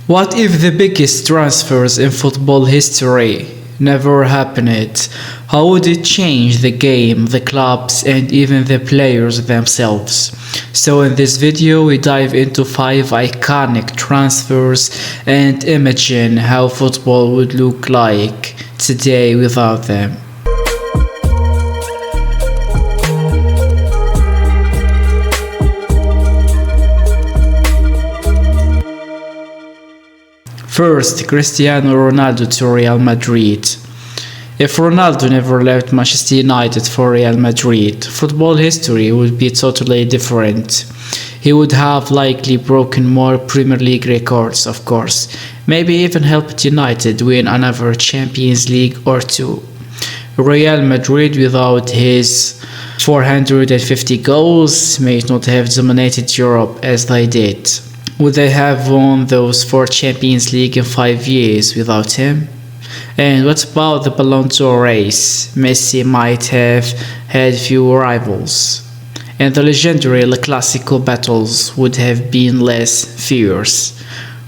What if the biggest transfers in football history never happened? How would it change the game, the clubs, and even the players themselves? So in this video we dive into 5 iconic transfers and imagine how football would look like today without them. First, Cristiano Ronaldo to Real Madrid. If Ronaldo never left Manchester United for Real Madrid, football history would be totally different. He would have likely broken more Premier League records, of course, maybe even helped United win another Champions League or two. Real Madrid without his 450 goals may not have dominated Europe as they did. Would they have won those 4 Champions League in 5 years without him? And what about the Ballon d'Or race? Messi might have had few rivals, and the legendary El Clasico battles would have been less fierce.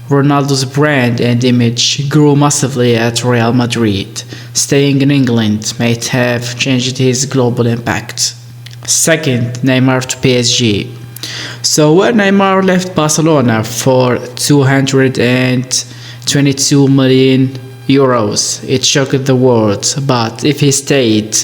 Ronaldo's brand and image grew massively at Real Madrid. Staying in England might have changed his global impact. Second, Neymar to PSG. So when Neymar left Barcelona for 222 million euros, it shocked the world. But if he stayed,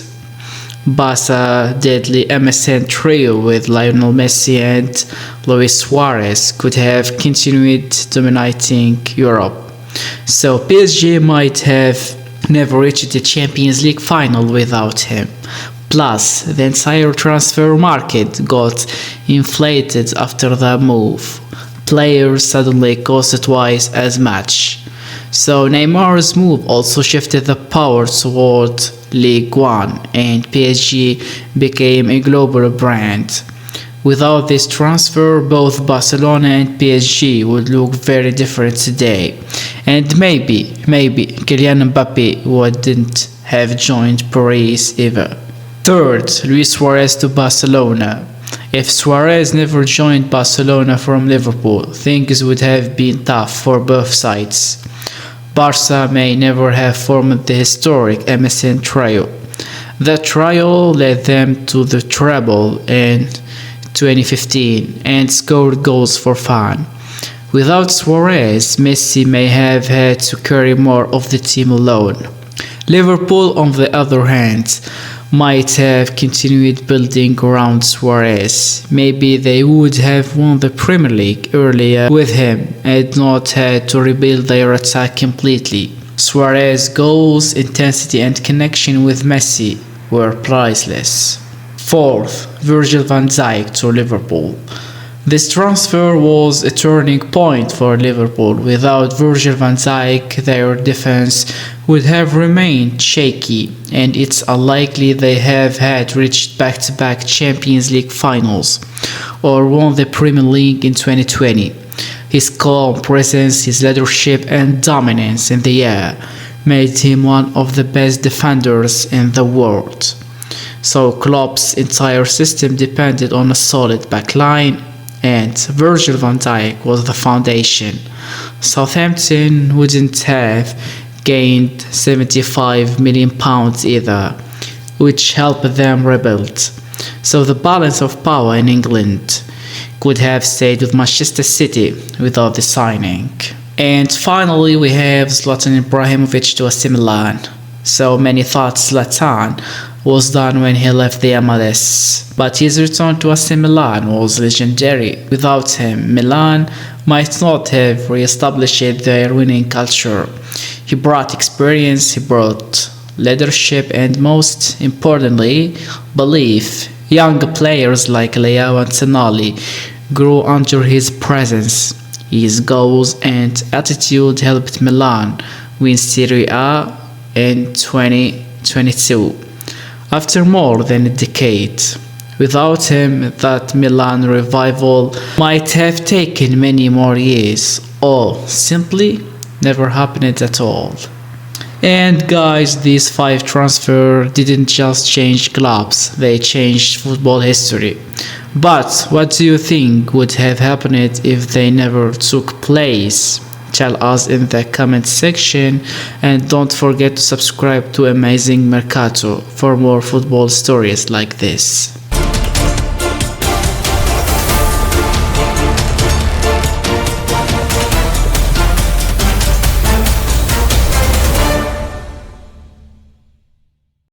Barca's deadly MSN trio with Lionel Messi and Luis Suarez could have continued dominating Europe. So PSG might have never reached the Champions League final without him. Plus, the entire transfer market got inflated after that move. Players suddenly cost twice as much. So Neymar's move also shifted the power toward Ligue 1 and PSG became a global brand. Without this transfer, both Barcelona and PSG would look very different today. And maybe Kylian Mbappe wouldn't have joined Paris either. Third, Luis Suarez to Barcelona. If Suarez never joined Barcelona from Liverpool, things would have been tough for both sides. Barca may never have formed the historic MSN trio. That trio led them to the treble in 2015 and scored goals for fun. Without Suarez, Messi may have had to carry more of the team alone. Liverpool, on the other hand, might have continued building around Suarez. Maybe they would have won the Premier League earlier with him and not had to rebuild their attack completely. Suarez's goals, intensity and connection with Messi were priceless. Fourth, Virgil van Dijk to Liverpool. This transfer was a turning point for Liverpool. Without Virgil van Dijk, their defense would have remained shaky, and it's unlikely they have had reached back-to-back Champions League finals or won the Premier League in 2020. His calm presence, his leadership and dominance in the air made him one of the best defenders in the world. So Klopp's entire system depended on a solid backline, and Virgil van Dijk was the foundation. Southampton wouldn't have gained £75 million either, which helped them rebuild. So the balance of power in England could have stayed with Manchester City without the signing. And finally we have Zlatan Ibrahimovic to AC Milan. So many thought Zlatan was done when he left the MLS, but his return to AC Milan was legendary. Without him, Milan might not have re-established their winning culture. He brought experience, he brought leadership, and most importantly, belief. Young players like Leao and Tonali grew under his presence. His goals and attitude helped Milan win Serie A in 2022. After more than a decade. Without him, that Milan revival might have taken many more years, or simply never happened at all. And guys, these 5 transfers didn't just change clubs, they changed football history. But what do you think would have happened if they never took place? tell us in the comment section, and don't forget to subscribe to Amazing Mercato for more football stories like this.